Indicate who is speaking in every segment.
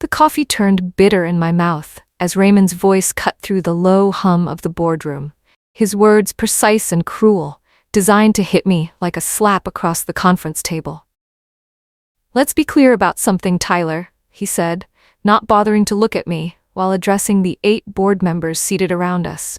Speaker 1: The coffee turned bitter in my mouth as Raymond's voice cut through the low hum of the boardroom. His words precise and cruel, designed to hit me like a slap across the conference table. "Let's be clear about something, Tyler," he said, not bothering to look at me while addressing the 8 board members seated around us.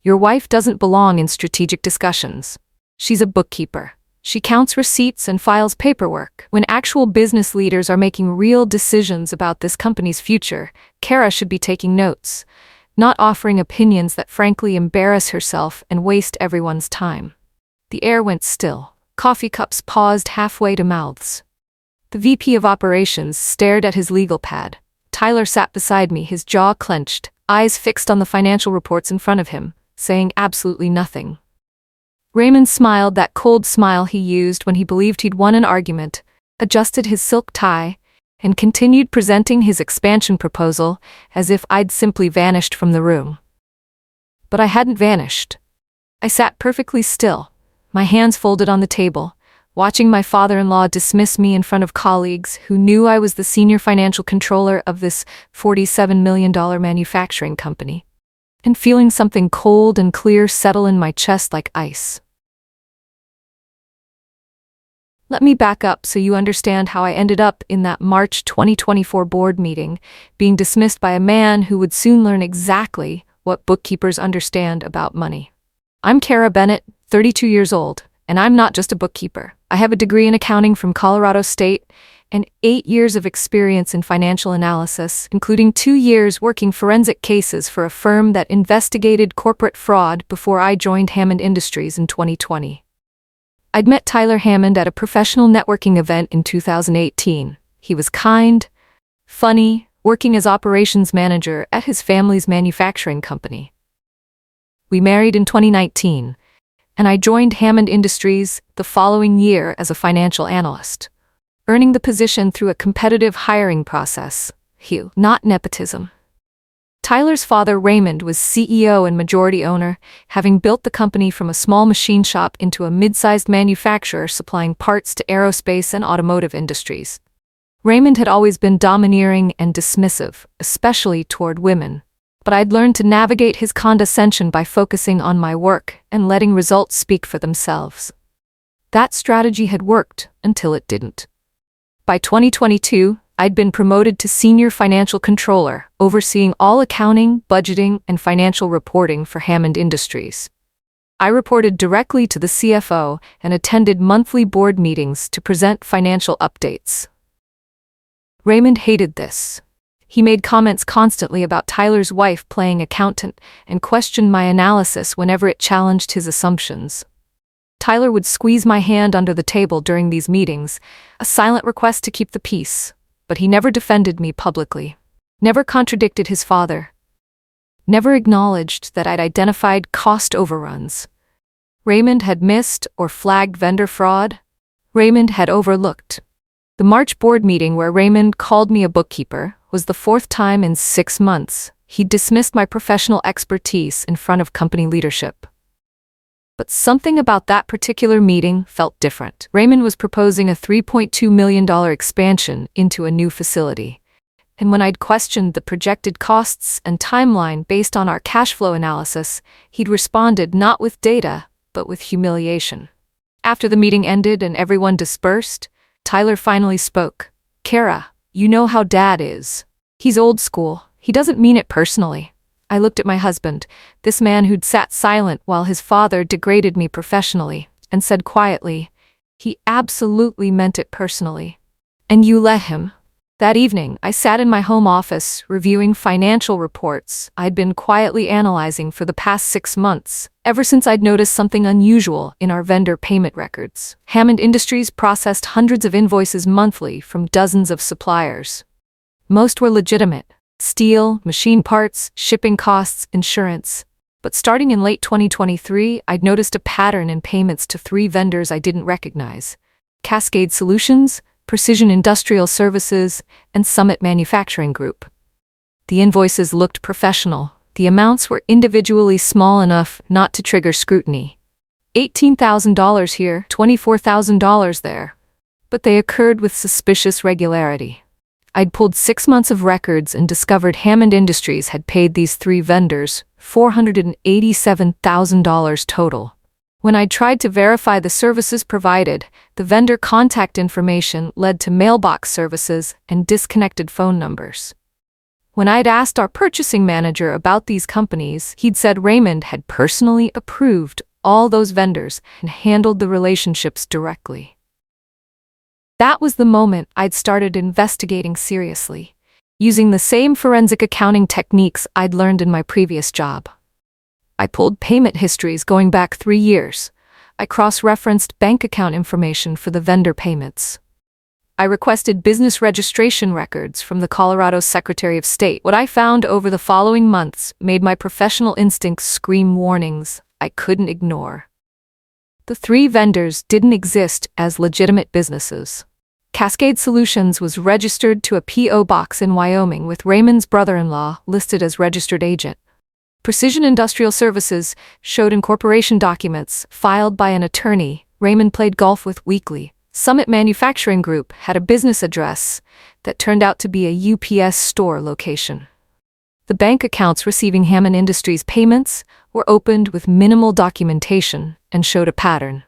Speaker 1: "Your wife doesn't belong in strategic discussions. She's a bookkeeper. She counts receipts and files paperwork. When actual business leaders are making real decisions about this company's future, Kara should be taking notes, not offering opinions that frankly embarrass herself and waste everyone's time." The air went still. Coffee cups paused halfway to mouths. The VP of Operations stared at his legal pad. Tyler sat beside me, his jaw clenched, eyes fixed on the financial reports in front of him, saying absolutely nothing. Raymond smiled that cold smile he used when he believed he'd won an argument, adjusted his silk tie, and continued presenting his expansion proposal as if I'd simply vanished from the room. But I hadn't vanished. I sat perfectly still, my hands folded on the table, watching my father-in-law dismiss me in front of colleagues who knew I was the senior financial controller of this $47 million manufacturing company, and feeling something cold and clear settle in my chest like ice. Let me back up so you understand how I ended up in that March 2024 board meeting, being dismissed by a man who would soon learn exactly what bookkeepers understand about money. I'm Kara Bennett, 32 years old, and I'm not just a bookkeeper. I have a degree in accounting from Colorado State and 8 years of experience in financial analysis, including 2 years working forensic cases for a firm that investigated corporate fraud before I joined Hammond Industries in 2020. I'd met Tyler Hammond at a professional networking event in 2018. He was kind, funny, working as operations manager at his family's manufacturing company. We married in 2019, and I joined Hammond Industries the following year as a financial analyst, earning the position through a competitive hiring process, not nepotism. Tyler's father, Raymond, was CEO and majority owner, having built the company from a small machine shop into a mid-sized manufacturer supplying parts to aerospace and automotive industries. Raymond had always been domineering and dismissive, especially toward women, but I'd learned to navigate his condescension by focusing on my work and letting results speak for themselves. That strategy had worked until it didn't. By 2022, I'd been promoted to senior financial controller, overseeing all accounting, budgeting, and financial reporting for Hammond Industries. I reported directly to the CFO and attended monthly board meetings to present financial updates. Raymond hated this. He made comments constantly about Tyler's wife playing accountant and questioned my analysis whenever it challenged his assumptions. Tyler would squeeze my hand under the table during these meetings, a silent request to keep the peace. But he never defended me publicly, never contradicted his father, never acknowledged that I'd identified cost overruns. Raymond had missed or flagged vendor fraud. Raymond had overlooked. The March board meeting where Raymond called me a bookkeeper was the 4th time in 6 months he'd dismissed my professional expertise in front of company leadership. But something about that particular meeting felt different. Raymond was proposing a $3.2 million expansion into a new facility. And when I'd questioned the projected costs and timeline based on our cash flow analysis, he'd responded not with data, but with humiliation. After the meeting ended and everyone dispersed, Tyler finally spoke. "Kara, you know how Dad is. He's old school. He doesn't mean it personally." I looked at my husband, this man who'd sat silent while his father degraded me professionally, and said quietly, "He absolutely meant it personally. And you let him." That evening, I sat in my home office reviewing financial reports I'd been quietly analyzing for the past 6 months, ever since I'd noticed something unusual in our vendor payment records. Hammond Industries processed hundreds of invoices monthly from dozens of suppliers. Most were legitimate. Steel, machine parts, shipping costs, insurance. But starting in late 2023, I'd noticed a pattern in payments to 3 vendors I didn't recognize: Cascade Solutions, Precision Industrial Services, and Summit Manufacturing Group. The invoices looked professional. The amounts were individually small enough not to trigger scrutiny. $18,000 here, $24,000 there. But they occurred with suspicious regularity. I'd pulled 6 months of records and discovered Hammond Industries had paid these 3 vendors $487,000 total. When I tried to verify the services provided, the vendor contact information led to mailbox services and disconnected phone numbers. When I'd asked our purchasing manager about these companies, he'd said Raymond had personally approved all those vendors and handled the relationships directly. That was the moment I'd started investigating seriously, using the same forensic accounting techniques I'd learned in my previous job. I pulled payment histories going back 3 years. I cross-referenced bank account information for the vendor payments. I requested business registration records from the Colorado Secretary of State. What I found over the following months made my professional instincts scream warnings I couldn't ignore. The 3 vendors didn't exist as legitimate businesses. Cascade Solutions was registered to a P.O. box in Wyoming with Raymond's brother-in-law listed as registered agent. Precision Industrial Services showed incorporation documents filed by an attorney Raymond played golf with weekly. Summit Manufacturing Group had a business address that turned out to be a UPS store location. The bank accounts receiving Hammond Industries payments were opened with minimal documentation and showed a pattern.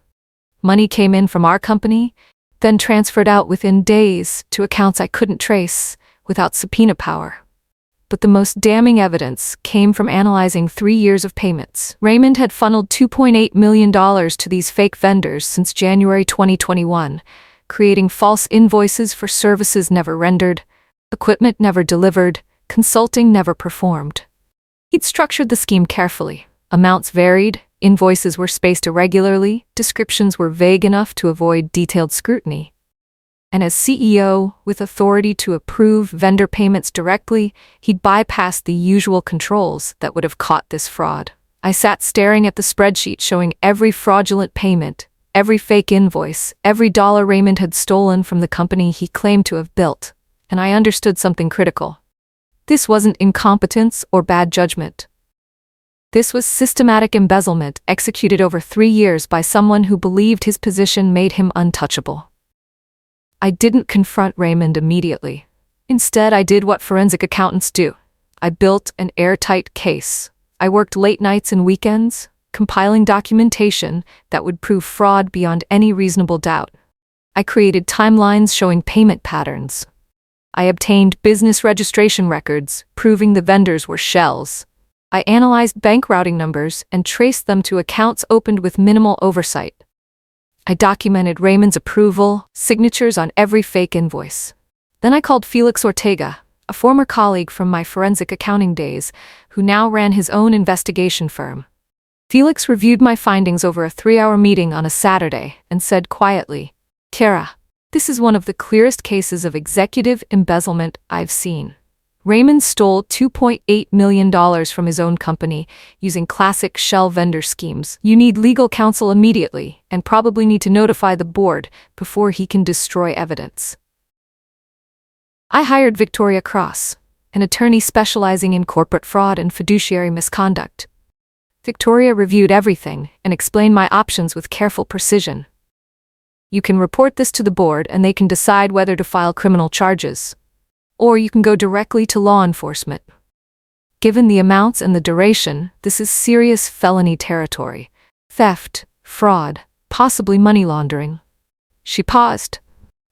Speaker 1: Money came in from our company, then transferred out within days to accounts I couldn't trace without subpoena power. But the most damning evidence came from analyzing 3 years of payments. Raymond had funneled $2.8 million to these fake vendors since January 2021, creating false invoices for services never rendered, equipment never delivered, consulting never performed. He'd structured the scheme carefully. Amounts varied, invoices were spaced irregularly, descriptions were vague enough to avoid detailed scrutiny. And as CEO, with authority to approve vendor payments directly, he'd bypassed the usual controls that would have caught this fraud. I sat staring at the spreadsheet showing every fraudulent payment, every fake invoice, every dollar Raymond had stolen from the company he claimed to have built, and I understood something critical. This wasn't incompetence or bad judgment. This was systematic embezzlement executed over 3 years by someone who believed his position made him untouchable. I didn't confront Raymond immediately. Instead, I did what forensic accountants do. I built an airtight case. I worked late nights and weekends, compiling documentation that would prove fraud beyond any reasonable doubt. I created timelines showing payment patterns. I obtained business registration records, proving the vendors were shells. I analyzed bank routing numbers and traced them to accounts opened with minimal oversight. I documented Raymond's approval, signatures on every fake invoice. Then I called Felix Ortega, a former colleague from my forensic accounting days, who now ran his own investigation firm. Felix reviewed my findings over a 3-hour meeting on a Saturday and said quietly, "Kara, this is one of the clearest cases of executive embezzlement I've seen. Raymond stole $2.8 million from his own company using classic shell vendor schemes. You need legal counsel immediately and probably need to notify the board before he can destroy evidence." I hired Victoria Cross, an attorney specializing in corporate fraud and fiduciary misconduct. Victoria reviewed everything and explained my options with careful precision. "You can report this to the board and they can decide whether to file criminal charges. Or you can go directly to law enforcement. Given the amounts and the duration, this is serious felony territory. Theft, fraud, possibly money laundering." She paused.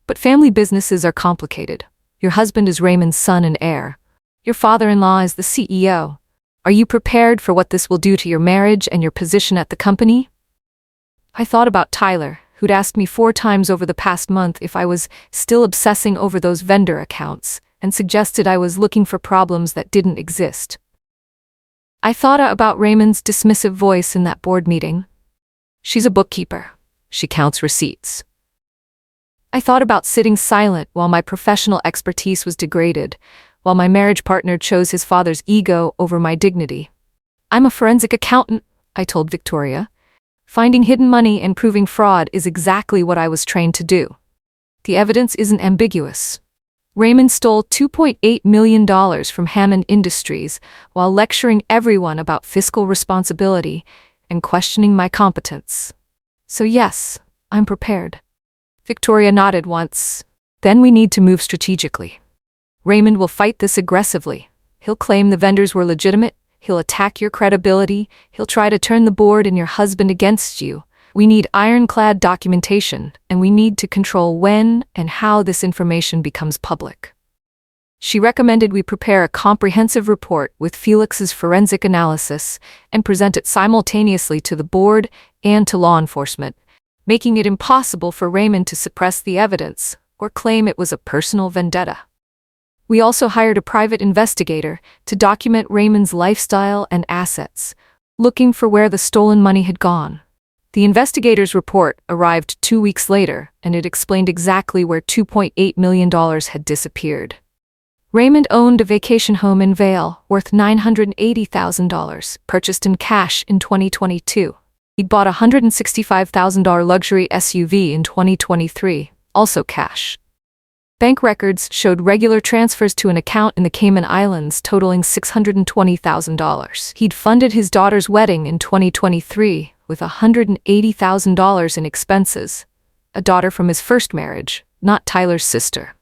Speaker 1: "But family businesses are complicated. Your husband is Raymond's son and heir. Your father-in-law is the CEO. Are you prepared for what this will do to your marriage and your position at the company?" I thought about Tyler, who'd asked me 4 times over the past month if I was still obsessing over those vendor accounts, and suggested I was looking for problems that didn't exist. I thought about Raymond's dismissive voice in that board meeting. "She's a bookkeeper. She counts receipts." I thought about sitting silent while my professional expertise was degraded, while my marriage partner chose his father's ego over my dignity. "I'm a forensic accountant," I told Victoria. "Finding hidden money and proving fraud is exactly what I was trained to do. The evidence isn't ambiguous. Raymond stole $2.8 million from Hammond Industries while lecturing everyone about fiscal responsibility and questioning my competence. So yes, I'm prepared." Victoria nodded once. "Then we need to move strategically. Raymond will fight this aggressively. He'll claim the vendors were legitimate, he'll attack your credibility, he'll try to turn the board and your husband against you. We need ironclad documentation, and we need to control when and how this information becomes public. She recommended we prepare a comprehensive report with Felix's forensic analysis and present it simultaneously to the board and to law enforcement, making it impossible for Raymond to suppress the evidence or claim it was a personal vendetta. We also hired a private investigator to document Raymond's lifestyle and assets, looking for where the stolen money had gone. The investigator's report arrived 2 weeks later, and it explained exactly where $2.8 million had disappeared. Raymond owned a vacation home in Vail worth $980,000, purchased in cash in 2022. He'd bought a $165,000 luxury SUV in 2023, also cash. Bank records showed regular transfers to an account in the Cayman Islands totaling $620,000. He'd funded his daughter's wedding in 2023 with $180,000 in expenses, a daughter from his first marriage, not Tyler's sister.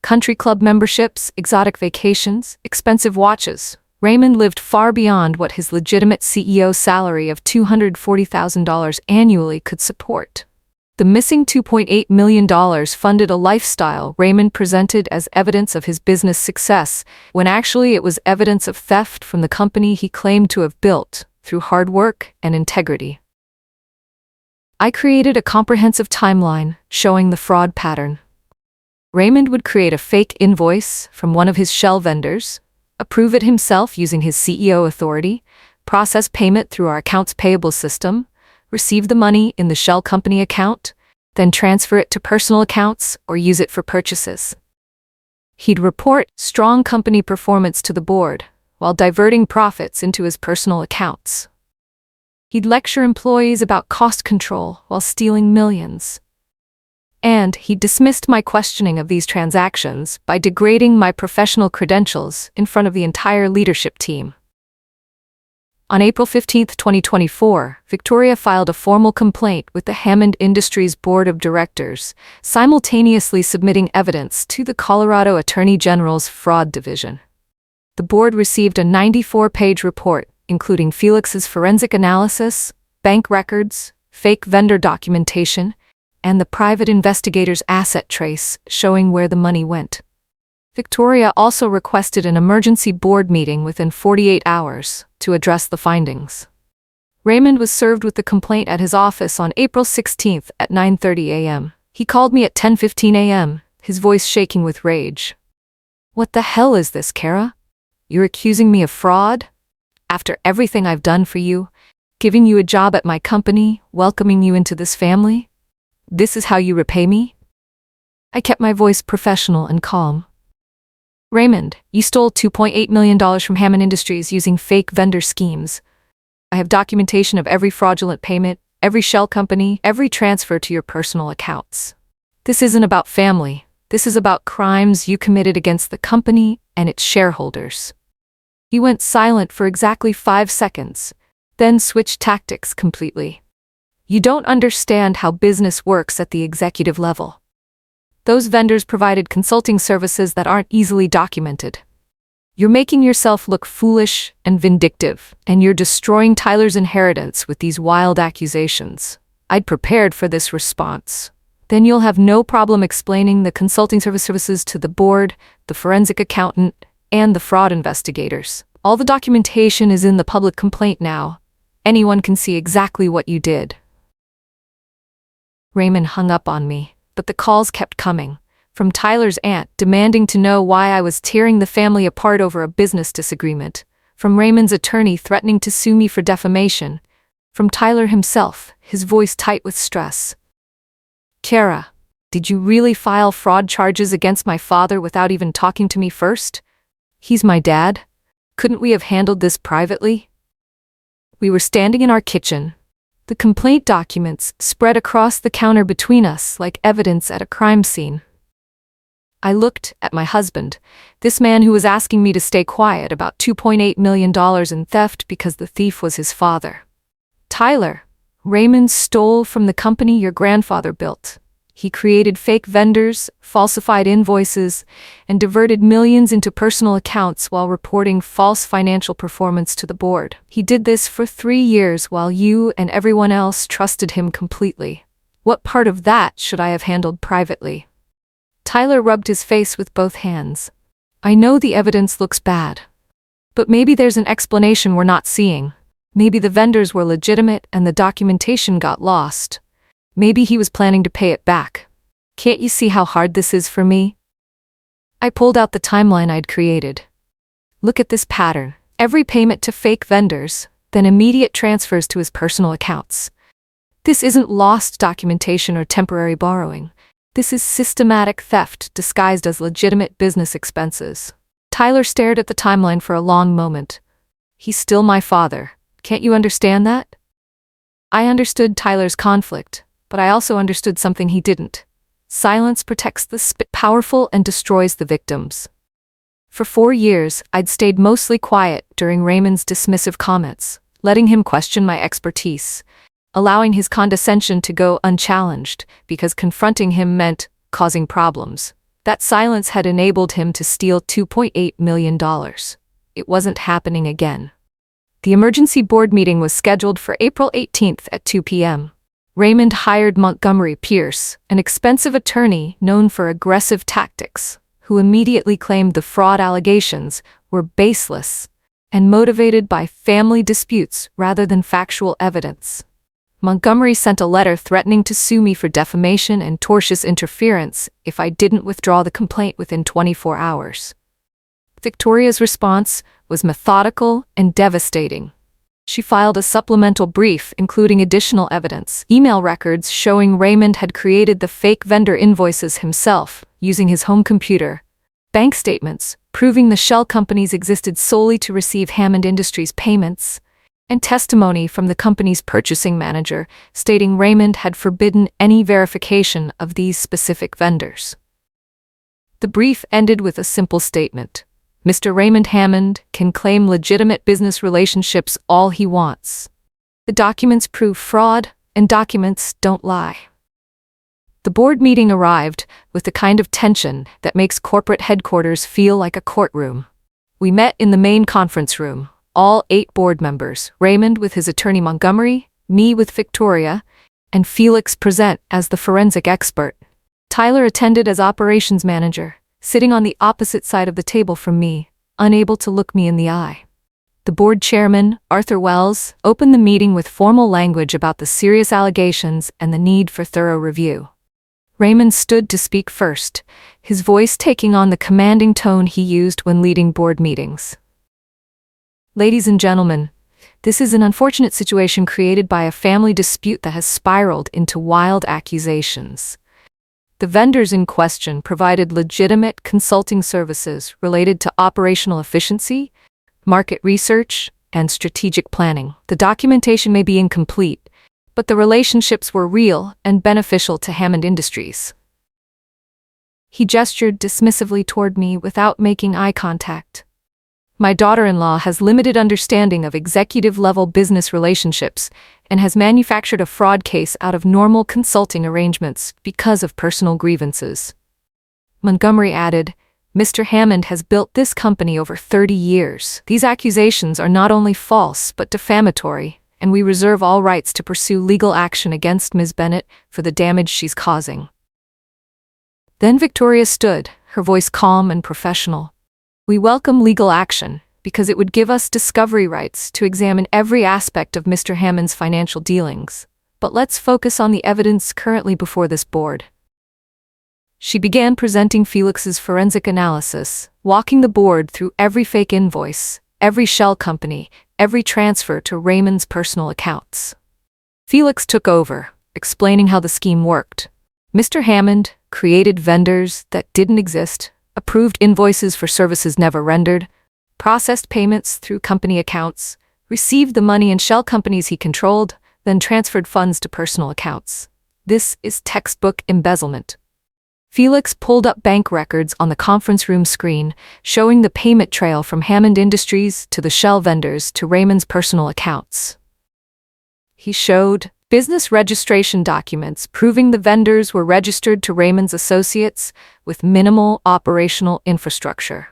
Speaker 1: Country club memberships, exotic vacations, expensive watches. Raymond lived far beyond what his legitimate CEO salary of $240,000 annually could support. The missing $2.8 million funded a lifestyle Raymond presented as evidence of his business success, when actually it was evidence of theft from the company he claimed to have built through hard work and integrity. I created a comprehensive timeline showing the fraud pattern. Raymond would create a fake invoice from one of his shell vendors, approve it himself using his CEO authority, process payment through our accounts payable system, receive the money in the shell company account, then transfer it to personal accounts or use it for purchases. He'd report strong company performance to the board while diverting profits into his personal accounts. He'd lecture employees about cost control while stealing millions. And he dismissed my questioning of these transactions by degrading my professional credentials in front of the entire leadership team. On April 15, 2024, Victoria filed a formal complaint with the Hammond Industries Board of Directors, simultaneously submitting evidence to the Colorado Attorney General's Fraud Division. The board received a 94-page report, including Felix's forensic analysis, bank records, fake vendor documentation, and the private investigator's asset trace showing where the money went. Victoria also requested an emergency board meeting within 48 hours to address the findings. Raymond was served with the complaint at his office on April 16 at 9:30 a.m. He called me at 10:15 a.m., his voice shaking with rage. "What the hell is this, Kara? You're accusing me of fraud? After everything I've done for you, giving you a job at my company, welcoming you into this family? This is how you repay me?" I kept my voice professional and calm. "Raymond, you stole $2.8 million from Hammond Industries using fake vendor schemes. I have documentation of every fraudulent payment, every shell company, every transfer to your personal accounts. This isn't about family. This is about crimes you committed against the company and its shareholders." He went silent for exactly 5 seconds, then switched tactics completely. "You don't understand how business works at the executive level. Those vendors provided consulting services that aren't easily documented. You're making yourself look foolish and vindictive, and you're destroying Tyler's inheritance with these wild accusations. I'd prepared for this response. Then you'll have no problem explaining the consulting services to the board, the forensic accountant, and the fraud investigators. All the documentation is in the public complaint now. Anyone can see exactly what you did." Raymond hung up on me. But the calls kept coming, from Tyler's aunt demanding to know why I was tearing the family apart over a business disagreement, from Raymond's attorney threatening to sue me for defamation, from Tyler himself, his voice tight with stress. "Kara, did you really file fraud charges against my father without even talking to me first? He's my dad. Couldn't we have handled this privately?" We were standing in our kitchen. The complaint documents spread across the counter between us like evidence at a crime scene. I looked at my husband, this man who was asking me to stay quiet about $2.8 million in theft because the thief was his father. "Tyler, Raymond stole from the company your grandfather built. He created fake vendors, falsified invoices, and diverted millions into personal accounts while reporting false financial performance to the board. He did this for 3 years while you and everyone else trusted him completely. What part of that should I have handled privately? Tyler rubbed his face with both hands. I know the evidence looks bad. But maybe there's an explanation we're not seeing. Maybe the vendors were legitimate and the documentation got lost. Maybe he was planning to pay it back. Can't you see how hard this is for me? I pulled out the timeline I'd created. Look at this pattern. Every payment to fake vendors, then immediate transfers to his personal accounts. This isn't lost documentation or temporary borrowing. This is systematic theft disguised as legitimate business expenses. Tyler stared at the timeline for a long moment. He's still my father. Can't you understand that? I understood Tyler's conflict, but I also understood something he didn't. Silence protects the powerful and destroys the victims. For 4 years, I'd stayed mostly quiet during Raymond's dismissive comments, letting him question my expertise, allowing his condescension to go unchallenged because confronting him meant causing problems. That silence had enabled him to steal $2.8 million. It wasn't happening again. The emergency board meeting was scheduled for April 18th at 2 p.m. Raymond hired Montgomery Pierce, an expensive attorney known for aggressive tactics, who immediately claimed the fraud allegations were baseless and motivated by family disputes rather than factual evidence. Montgomery sent a letter threatening to sue me for defamation and tortious interference if I didn't withdraw the complaint within 24 hours. Victoria's response was methodical and devastating. She filed a supplemental brief including additional evidence, email records showing Raymond had created the fake vendor invoices himself using his home computer, bank statements proving the shell companies existed solely to receive Hammond Industries payments, and testimony from the company's purchasing manager stating Raymond had forbidden any verification of these specific vendors. The brief ended with a simple statement. Mr. Raymond Hammond can claim legitimate business relationships all he wants. The documents prove fraud, and documents don't lie. The board meeting arrived with the kind of tension that makes corporate headquarters feel like a courtroom. We met in the main conference room, all 8 board members, Raymond with his attorney Montgomery, me with Victoria, and Felix present as the forensic expert. Tyler attended as operations manager, sitting on the opposite side of the table from me, unable to look me in the eye. The board chairman, Arthur Wells, opened the meeting with formal language about the serious allegations and the need for thorough review. Raymond stood to speak first, his voice taking on the commanding tone he used when leading board meetings. Ladies and gentlemen, this is an unfortunate situation created by a family dispute that has spiraled into wild accusations. The vendors in question provided legitimate consulting services related to operational efficiency, market research, and strategic planning. The documentation may be incomplete, but the relationships were real and beneficial to Hammond Industries. He gestured dismissively toward me without making eye contact. My daughter-in-law has limited understanding of executive-level business relationships and has manufactured a fraud case out of normal consulting arrangements because of personal grievances. Montgomery added, Mr. Hammond has built this company over 30 years. These accusations are not only false but defamatory, and we reserve all rights to pursue legal action against Ms. Bennett for the damage she's causing. Then Victoria stood, her voice calm and professional. We welcome legal action because it would give us discovery rights to examine every aspect of Mr. Hammond's financial dealings. But let's focus on the evidence currently before this board. She began presenting Felix's forensic analysis, walking the board through every fake invoice, every shell company, every transfer to Raymond's personal accounts. Felix took over, explaining how the scheme worked. Mr. Hammond created vendors that didn't exist, approved invoices for services never rendered, processed payments through company accounts, received the money in shell companies he controlled, then transferred funds to personal accounts. This is textbook embezzlement. Felix pulled up bank records on the conference room screen, showing the payment trail from Hammond Industries to the shell vendors to Raymond's personal accounts. He showed business registration documents proving the vendors were registered to Raymond's associates with minimal operational infrastructure.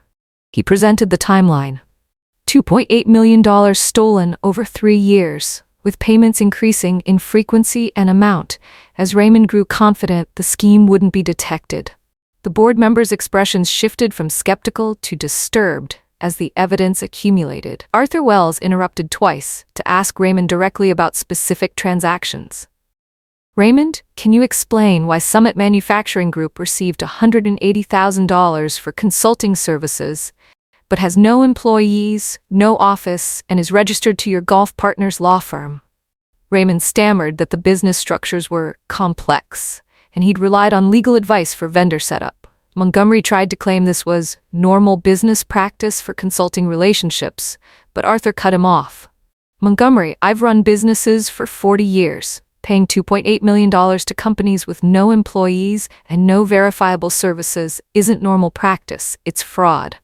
Speaker 1: He presented the timeline. $2.8 million stolen over 3 years, with payments increasing in frequency and amount as Raymond grew confident the scheme wouldn't be detected. The board members' expressions shifted from skeptical to disturbed as the evidence accumulated. Arthur Wells interrupted twice to ask Raymond directly about specific transactions. Raymond, can you explain why Summit Manufacturing Group received $180,000 for consulting services, but has no employees, no office, and is registered to your golf partner's law firm? Raymond stammered that the business structures were complex, and he'd relied on legal advice for vendor setup. Montgomery tried to claim this was normal business practice for consulting relationships, but Arthur cut him off. Montgomery, I've run businesses for 40 years. Paying $2.8 million to companies with no employees and no verifiable services isn't normal practice, it's fraud.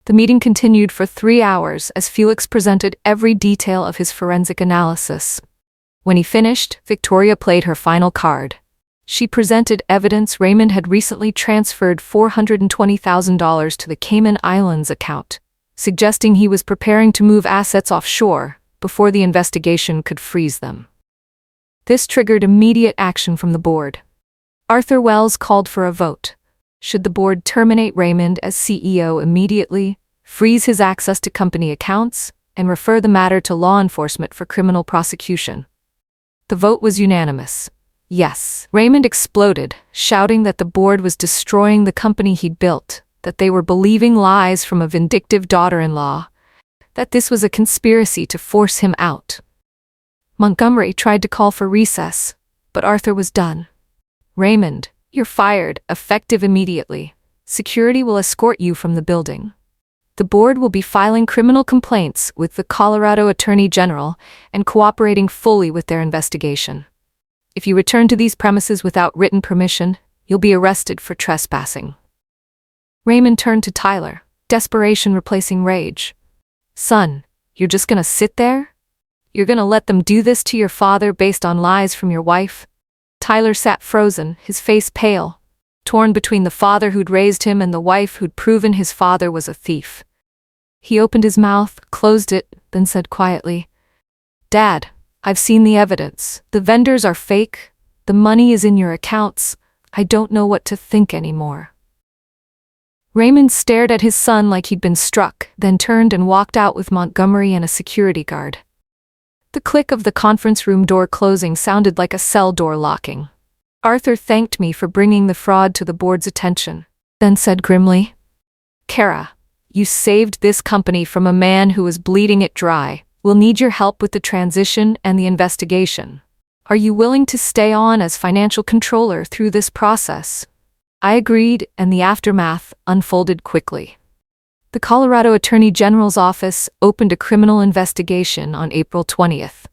Speaker 1: The meeting continued for 3 hours as Felix presented every detail of his forensic analysis. When he finished, Victoria played her final card. She presented evidence Raymond had recently transferred $420,000 to the Cayman Islands account, suggesting he was preparing to move assets offshore before the investigation could freeze them. This triggered immediate action from the board. Arthur Wells called for a vote. Should the board terminate Raymond as CEO immediately, freeze his access to company accounts, and refer the matter to law enforcement for criminal prosecution? The vote was unanimous. Yes. Raymond exploded, shouting that the board was destroying the company he'd built, that they were believing lies from a vindictive daughter-in-law, that this was a conspiracy to force him out. Montgomery tried to call for recess, but Arthur was done. Raymond, you're fired, effective immediately. Security will escort you from the building. The board will be filing criminal complaints with the Colorado Attorney General and cooperating fully with their investigation. If you return to these premises without written permission, you'll be arrested for trespassing. Raymond turned to Tyler, desperation replacing rage. Son, you're just gonna sit there? You're gonna let them do this to your father based on lies from your wife? Tyler sat frozen, his face pale, torn between the father who'd raised him and the wife who'd proven his father was a thief. He opened his mouth, closed it, then said quietly, "Dad, I've seen the evidence. The vendors are fake. The money is in your accounts. I don't know what to think anymore." Raymond stared at his son like he'd been struck, then turned and walked out with Montgomery and a security guard. The click of the conference room door closing sounded like a cell door locking. Arthur thanked me for bringing the fraud to the board's attention, then said grimly, "Kara, you saved this company from a man who was bleeding it dry. We'll need your help with the transition and the investigation. Are you willing to stay on as financial controller through this process?" I agreed, and the aftermath unfolded quickly. The Colorado Attorney General's office opened a criminal investigation on April 20th.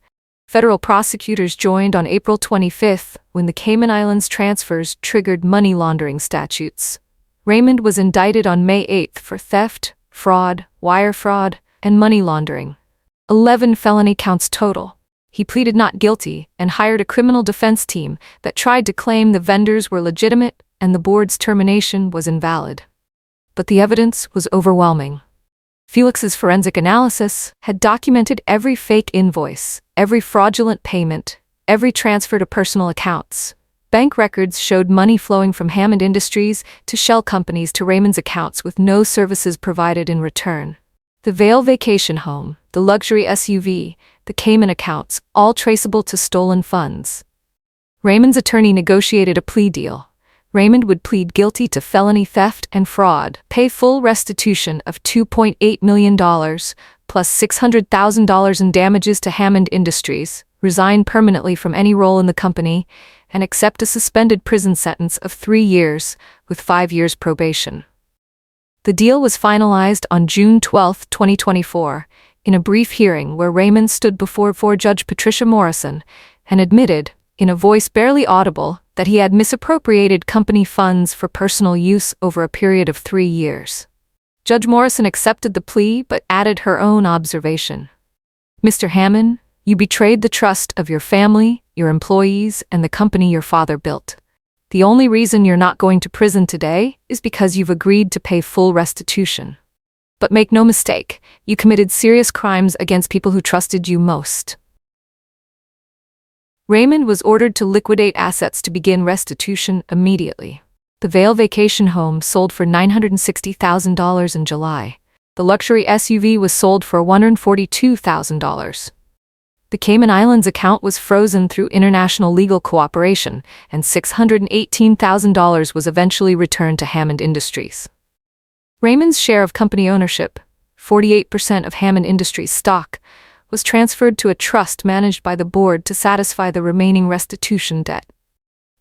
Speaker 1: Federal prosecutors joined on April 25th when the Cayman Islands transfers triggered money laundering statutes. Raymond was indicted on May 8th for theft, fraud, wire fraud, and money laundering. 11 felony counts total. He pleaded not guilty and hired a criminal defense team that tried to claim the vendors were legitimate and the board's termination was invalid. But the evidence was overwhelming. Felix's forensic analysis had documented every fake invoice, every fraudulent payment, every transfer to personal accounts. Bank records showed money flowing from Hammond Industries to shell companies to Raymond's accounts with no services provided in return. The Vail vacation home, the luxury SUV, the Cayman accounts, all traceable to stolen funds. Raymond's attorney negotiated a plea deal. Raymond would plead guilty to felony theft and fraud, pay full restitution of $2.8 million, plus $600,000 in damages to Hammond Industries, resign permanently from any role in the company, and accept a suspended prison sentence of 3 years, with 5 years probation. The deal was finalized on June 12, 2024, in a brief hearing where Raymond stood before Judge Patricia Morrison and admitted, in a voice barely audible, that he had misappropriated company funds for personal use over a period of 3 years. Judge Morrison accepted the plea but added her own observation. "Mr. Hammond, you betrayed the trust of your family, your employees, and the company your father built. The only reason you're not going to prison today is because you've agreed to pay full restitution. But make no mistake, you committed serious crimes against people who trusted you most. Raymond was ordered to liquidate assets to begin restitution immediately. The Vail vacation home sold for $960,000 in July. The luxury SUV was sold for $142,000. The Cayman Islands account was frozen through international legal cooperation, and $618,000 was eventually returned to Hammond Industries. Raymond's share of company ownership, 48% of Hammond Industries stock, was transferred to a trust managed by the board to satisfy the remaining restitution debt.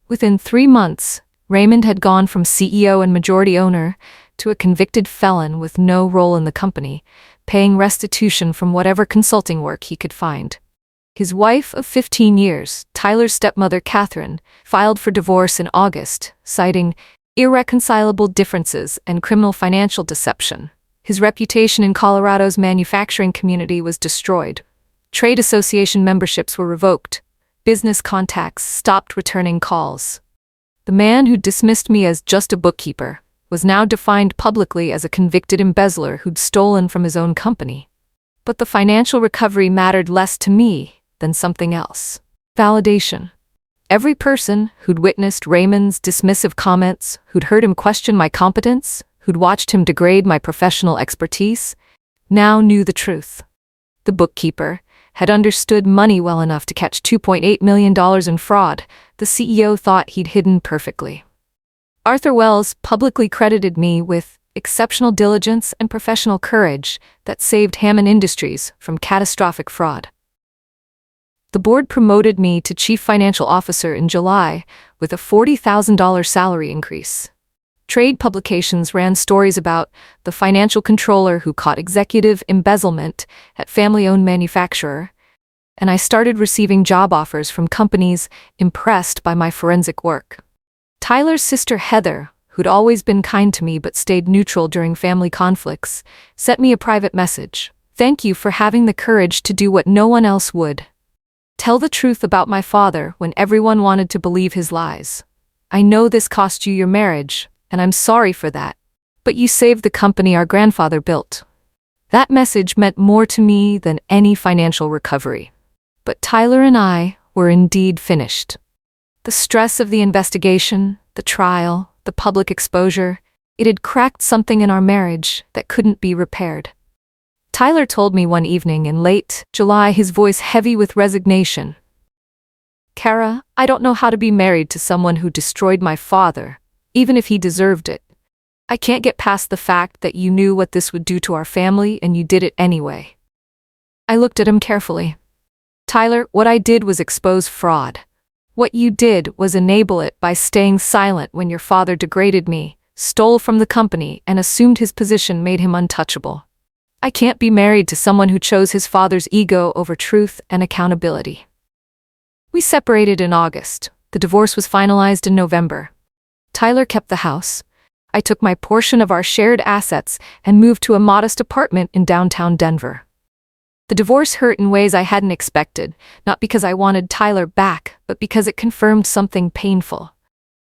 Speaker 1: Within 3 months, Raymond had gone from CEO and majority owner to a convicted felon with no role in the company, paying restitution from whatever consulting work he could find. His wife of 15 years, Tyler's stepmother Catherine, filed for divorce in August, citing irreconcilable differences and criminal financial deception. His reputation in Colorado's manufacturing community was destroyed. Trade association memberships were revoked. Business contacts stopped returning calls. The man who dismissed me as just a bookkeeper was now defined publicly as a convicted embezzler who'd stolen from his own company. But the financial recovery mattered less to me than something else. Validation. Every person who'd witnessed Raymond's dismissive comments, who'd heard him question my competence, who'd watched him degrade my professional expertise, now knew the truth. The bookkeeper had understood money well enough to catch $2.8 million in fraud the CEO thought he'd hidden perfectly. Arthur Wells publicly credited me with exceptional diligence and professional courage that saved Hammond Industries from catastrophic fraud. The board promoted me to Chief Financial Officer in July with a $40,000 salary increase. Trade publications ran stories about the financial controller who caught executive embezzlement at family-owned manufacturer, and I started receiving job offers from companies impressed by my forensic work. Tyler's sister Heather, who'd always been kind to me but stayed neutral during family conflicts, sent me a private message. "Thank you for having the courage to do what no one else would. Tell the truth about my father when everyone wanted to believe his lies. I know this cost you your marriage, and I'm sorry for that, but you saved the company our grandfather built." That message meant more to me than any financial recovery. But Tyler and I were indeed finished. The stress of the investigation, the trial, the public exposure, it had cracked something in our marriage that couldn't be repaired. Tyler told me one evening in late July, his voice heavy with resignation, "Kara, I don't know how to be married to someone who destroyed my father, even if he deserved it. I can't get past the fact that you knew what this would do to our family and you did it anyway." I looked at him carefully. "Tyler, what I did was expose fraud. What you did was enable it by staying silent when your father degraded me, stole from the company, and assumed his position made him untouchable. I can't be married to someone who chose his father's ego over truth and accountability." We separated in August. The divorce was finalized in November. Tyler kept the house. I took my portion of our shared assets and moved to a modest apartment in downtown Denver. The divorce hurt in ways I hadn't expected, not because I wanted Tyler back, but because it confirmed something painful.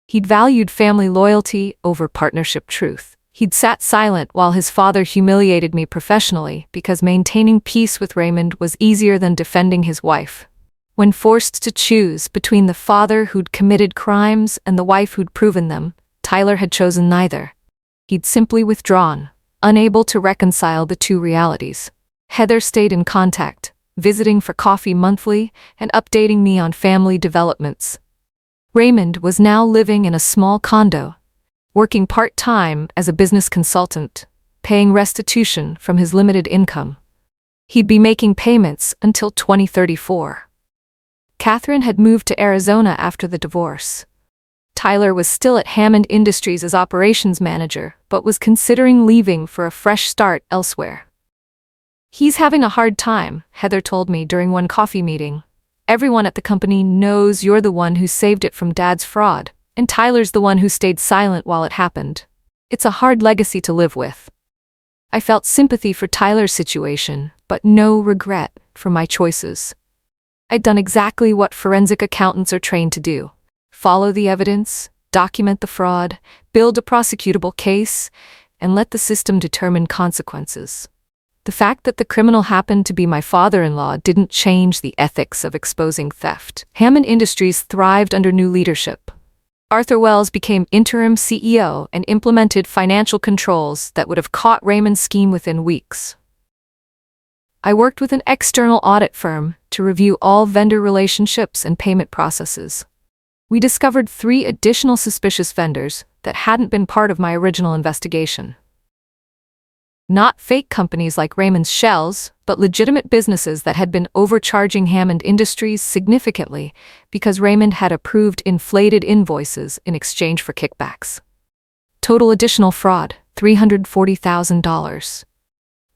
Speaker 1: He'd valued family loyalty over partnership truth. He'd sat silent while his father humiliated me professionally because maintaining peace with Raymond was easier than defending his wife. When forced to choose between the father who'd committed crimes and the wife who'd proven them, Tyler had chosen neither. He'd simply withdrawn, unable to reconcile the two realities. Heather stayed in contact, visiting for coffee monthly and updating me on family developments. Raymond was now living in a small condo, working part-time as a business consultant, paying restitution from his limited income. He'd be making payments until 2034. Catherine had moved to Arizona after the divorce. Tyler was still at Hammond Industries as operations manager, but was considering leaving for a fresh start elsewhere. "He's having a hard time," Heather told me during one coffee meeting. "Everyone at the company knows you're the one who saved it from Dad's fraud, and Tyler's the one who stayed silent while it happened. It's a hard legacy to live with." I felt sympathy for Tyler's situation, but no regret for my choices. I'd done exactly what forensic accountants are trained to do: follow the evidence, document the fraud, build a prosecutable case, and let the system determine consequences. The fact that the criminal happened to be my father-in-law didn't change the ethics of exposing theft. Hammond Industries thrived under new leadership. Arthur Wells became interim CEO and implemented financial controls that would have caught Raymond's scheme within weeks. I worked with an external audit firm to review all vendor relationships and payment processes. We discovered 3 additional suspicious vendors that hadn't been part of my original investigation. Not fake companies like Raymond's Shells, but legitimate businesses that had been overcharging Hammond Industries significantly because Raymond had approved inflated invoices in exchange for kickbacks. Total additional fraud, $340,000.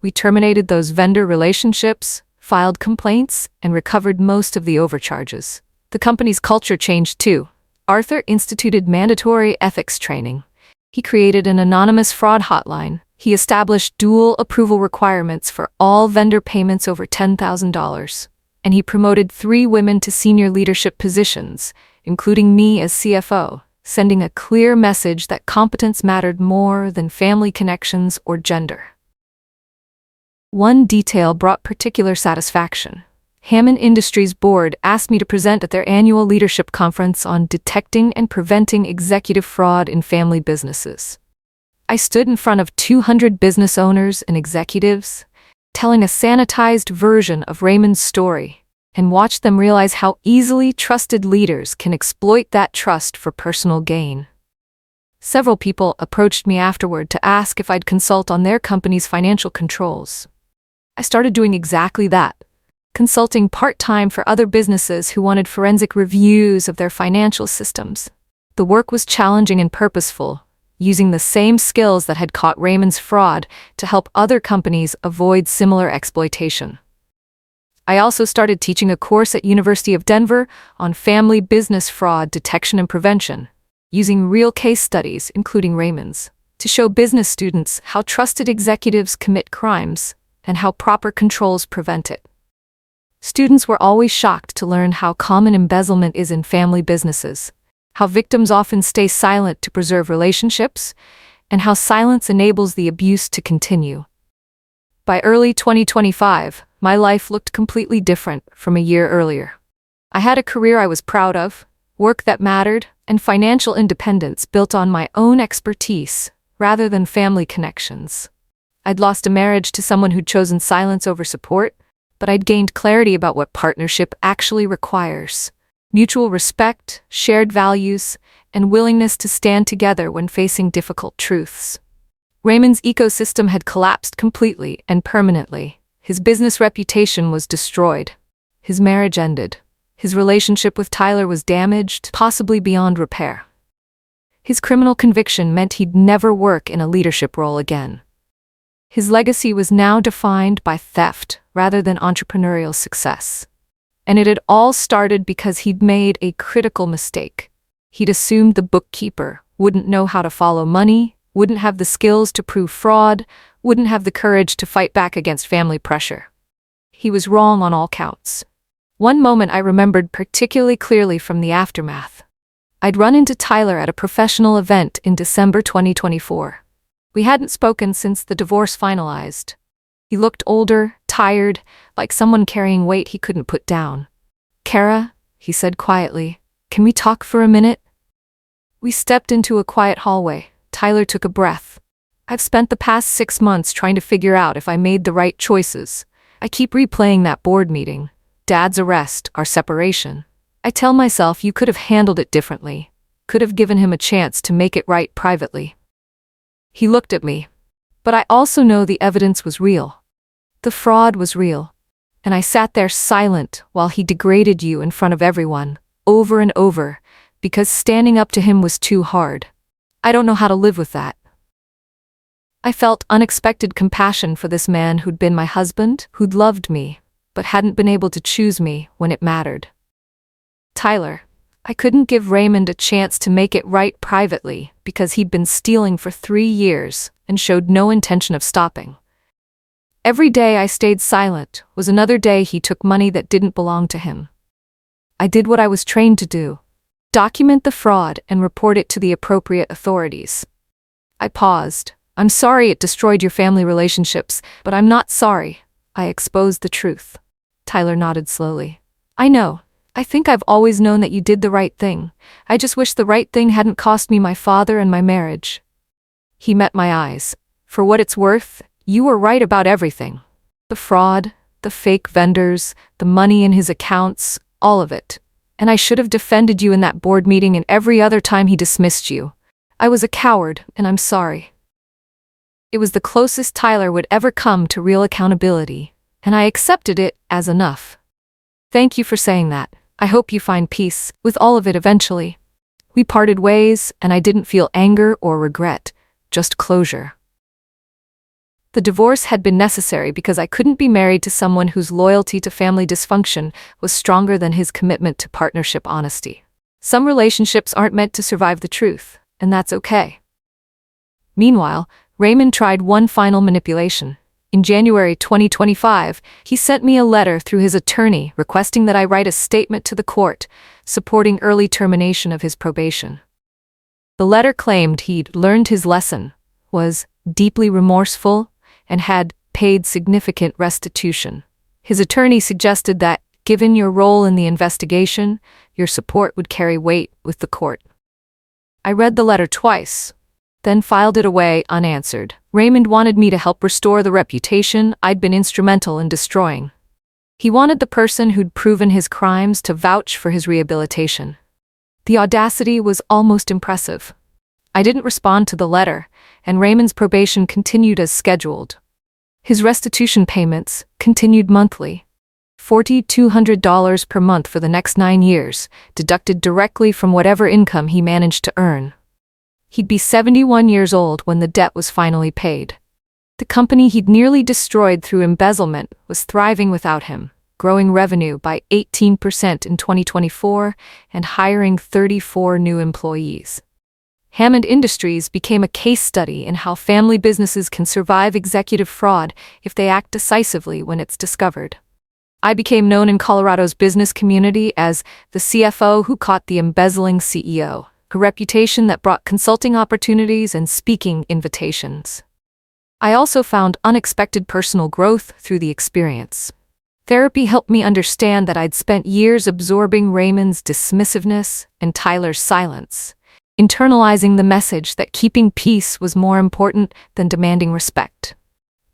Speaker 1: We terminated those vendor relationships, filed complaints, and recovered most of the overcharges. The company's culture changed too. Arthur instituted mandatory ethics training. He created an anonymous fraud hotline. He established dual approval requirements for all vendor payments over $10,000. And he promoted 3 women to senior leadership positions, including me as CFO, sending a clear message that competence mattered more than family connections or gender. One detail brought particular satisfaction. Hammond Industries board asked me to present at their annual leadership conference on detecting and preventing executive fraud in family businesses. I stood in front of 200 business owners and executives, telling a sanitized version of Raymond's story, and watched them realize how easily trusted leaders can exploit that trust for personal gain. Several people approached me afterward to ask if I'd consult on their company's financial controls. I started doing exactly that, consulting part-time for other businesses who wanted forensic reviews of their financial systems. The work was challenging and purposeful, using the same skills that had caught Raymond's fraud to help other companies avoid similar exploitation. I also started teaching a course at University of Denver on family business fraud detection and prevention, using real case studies, including Raymond's, to show business students how trusted executives commit crimes and how proper controls prevent it. Students were always shocked to learn how common embezzlement is in family businesses, how victims often stay silent to preserve relationships, and how silence enables the abuse to continue. By early 2025, my life looked completely different from a year earlier. I had a career I was proud of, work that mattered, and financial independence built on my own expertise rather than family connections. I'd lost a marriage to someone who'd chosen silence over support, but I'd gained clarity about what partnership actually requires: mutual respect, shared values, and willingness to stand together when facing difficult truths. Raymond's ecosystem had collapsed completely and permanently. His business reputation was destroyed. His marriage ended. His relationship with Tyler was damaged, possibly beyond repair. His criminal conviction meant he'd never work in a leadership role again. His legacy was now defined by theft rather than entrepreneurial success. And it had all started because he'd made a critical mistake. He'd assumed the bookkeeper wouldn't know how to follow money, wouldn't have the skills to prove fraud, wouldn't have the courage to fight back against family pressure. He was wrong on all counts. One moment I remembered particularly clearly from the aftermath. I'd run into Tyler at a professional event in December 2024. We hadn't spoken since the divorce finalized. He looked older, tired, like someone carrying weight he couldn't put down. "Kara," he said quietly, "can we talk for a minute?" We stepped into a quiet hallway. Tyler took a breath. "I've spent the past 6 months trying to figure out if I made the right choices. I keep replaying that board meeting, Dad's arrest, our separation. I tell myself you could have handled it differently, could have given him a chance to make it right privately." He looked at me. "But I also know the evidence was real. The fraud was real. And I sat there silent while he degraded you in front of everyone, over and over, because standing up to him was too hard. I don't know how to live with that." I felt unexpected compassion for this man who'd been my husband, who'd loved me, but hadn't been able to choose me when it mattered. "Tyler, I couldn't give Raymond a chance to make it right privately because he'd been stealing for 3 years and showed no intention of stopping. Every day I stayed silent was another day he took money that didn't belong to him. I did what I was trained to do. Document the fraud and report it to the appropriate authorities. I paused. I'm sorry it destroyed your family relationships, but I'm not sorry I exposed the truth. Tyler nodded slowly. I know. I think I've always known that you did the right thing. I just wish the right thing hadn't cost me my father and my marriage. He met my eyes. For what it's worth, you were right about everything. The fraud, the fake vendors, the money in his accounts, all of it. And I should have defended you in that board meeting and every other time he dismissed you. I was a coward, and I'm sorry. It was the closest Tyler would ever come to real accountability, and I accepted it as enough. Thank you for saying that. I hope you find peace with all of it eventually. We parted ways, and I didn't feel anger or regret, just closure. The divorce had been necessary because I couldn't be married to someone whose loyalty to family dysfunction was stronger than his commitment to partnership honesty. Some relationships aren't meant to survive the truth, and that's okay. Meanwhile, Raymond tried one final manipulation. In January 2025, he sent me a letter through his attorney requesting that I write a statement to the court supporting early termination of his probation. The letter claimed he'd learned his lesson, was deeply remorseful, and had paid significant restitution. His attorney suggested that, given your role in the investigation, your support would carry weight with the court. I read the letter twice, then filed it away unanswered. Raymond wanted me to help restore the reputation I'd been instrumental in destroying. He wanted the person who'd proven his crimes to vouch for his rehabilitation. The audacity was almost impressive. I didn't respond to the letter, and Raymond's probation continued as scheduled. His restitution payments continued monthly. $4,200 per month for the next 9 years, deducted directly from whatever income he managed to earn. He'd be 71 years old when the debt was finally paid. The company he'd nearly destroyed through embezzlement was thriving without him, growing revenue by 18% in 2024 and hiring 34 new employees. Hammond Industries became a case study in how family businesses can survive executive fraud if they act decisively when it's discovered. I became known in Colorado's business community as the CFO who caught the embezzling CEO, a reputation that brought consulting opportunities and speaking invitations. I also found unexpected personal growth through the experience. Therapy helped me understand that I'd spent years absorbing Raymond's dismissiveness and Tyler's silence, internalizing the message that keeping peace was more important than demanding respect.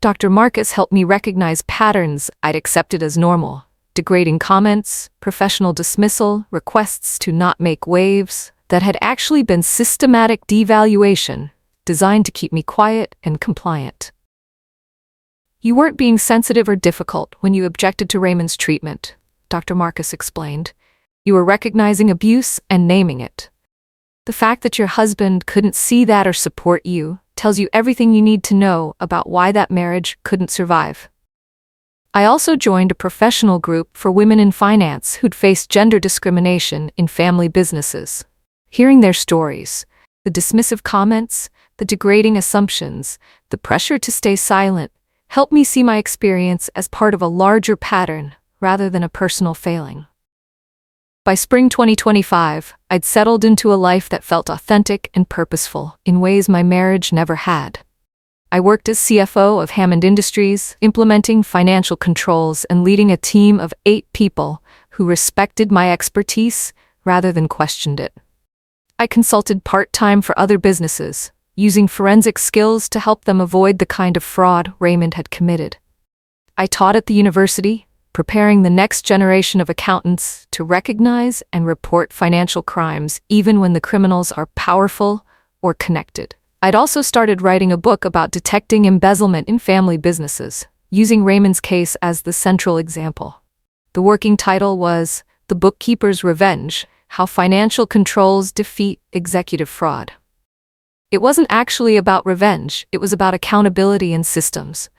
Speaker 1: Dr. Marcus helped me recognize patterns I'd accepted as normal: degrading comments, professional dismissal, requests to not make waves, that had actually been systematic devaluation, designed to keep me quiet and compliant. You weren't being sensitive or difficult when you objected to Raymond's treatment, Dr. Marcus explained. You were recognizing abuse and naming it. The fact that your husband couldn't see that or support you tells you everything you need to know about why that marriage couldn't survive. I also joined a professional group for women in finance who'd faced gender discrimination in family businesses. Hearing their stories, the dismissive comments, the degrading assumptions, the pressure to stay silent, helped me see my experience as part of a larger pattern rather than a personal failing. By spring 2025, I'd settled into a life that felt authentic and purposeful in ways my marriage never had. I worked as CFO of Hammond Industries, implementing financial controls and leading a team of 8 people who respected my expertise rather than questioned it. I consulted part-time for other businesses, using forensic skills to help them avoid the kind of fraud Raymond had committed. I taught at the university, preparing the next generation of accountants to recognize and report financial crimes even when the criminals are powerful or connected. I'd also started writing a book about detecting embezzlement in family businesses, using Raymond's case as the central example. The working title was The Bookkeeper's Revenge: How Financial Controls Defeat Executive Fraud. It wasn't actually about revenge, it was about accountability and systems.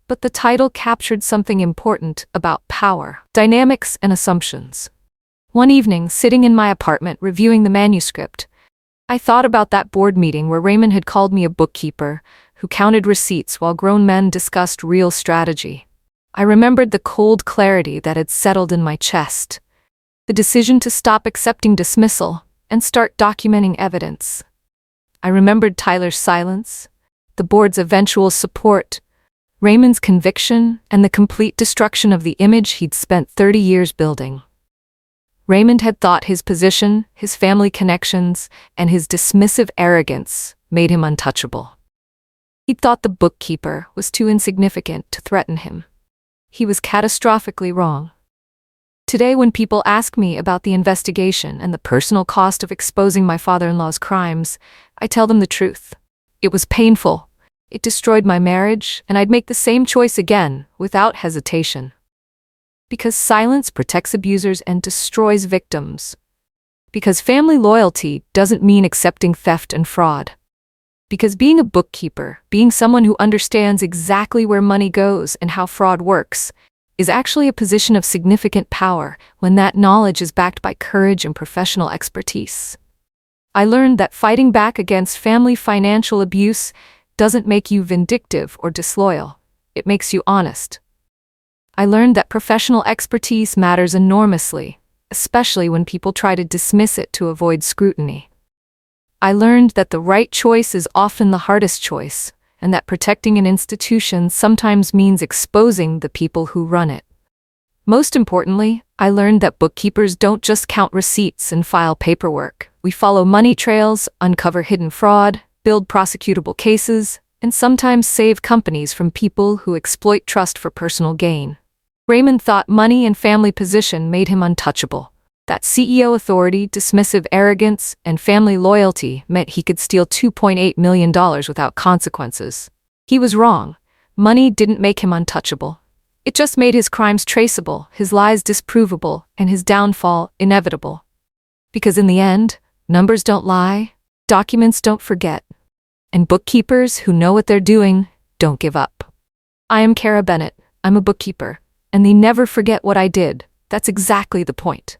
Speaker 1: But the title captured something important about power, dynamics, and assumptions. One evening, sitting in my apartment reviewing the manuscript, I thought about that board meeting where Raymond had called me a bookkeeper who counted receipts while grown men discussed real strategy. I remembered the cold clarity that had settled in my chest. The decision to stop accepting dismissal and start documenting evidence. I remembered Tyler's silence, the board's eventual support, Raymond's conviction, and the complete destruction of the image he'd spent 30 years building. Raymond had thought his position, his family connections, and his dismissive arrogance made him untouchable. He'd thought the bookkeeper was too insignificant to threaten him. He was catastrophically wrong. Today, when people ask me about the investigation and the personal cost of exposing my father-in-law's crimes, I tell them the truth. It was painful. It destroyed my marriage, and I'd make the same choice again, without hesitation. Because silence protects abusers and destroys victims. Because family loyalty doesn't mean accepting theft and fraud. Because being a bookkeeper, being someone who understands exactly where money goes and how fraud works, is actually a position of significant power when that knowledge is backed by courage and professional expertise. I learned that fighting back against family financial abuse doesn't make you vindictive or disloyal. It makes you honest. I learned that professional expertise matters enormously, especially when people try to dismiss it to avoid scrutiny. I learned that the right choice is often the hardest choice, and that protecting an institution sometimes means exposing the people who run it. Most importantly, I learned that bookkeepers don't just count receipts and file paperwork. We follow money trails, uncover hidden fraud, build prosecutable cases, and sometimes save companies from people who exploit trust for personal gain. Raymond thought money and family position made him untouchable. That CEO authority, dismissive arrogance, and family loyalty meant he could steal $2.8 million without consequences. He was wrong. Money didn't make him untouchable. It just made his crimes traceable, his lies disprovable, and his downfall inevitable. Because in the end, numbers don't lie, documents don't forget, and bookkeepers who know what they're doing don't give up. I am Kara Bennett. I'm a bookkeeper, and they never forget what I did. That's exactly the point.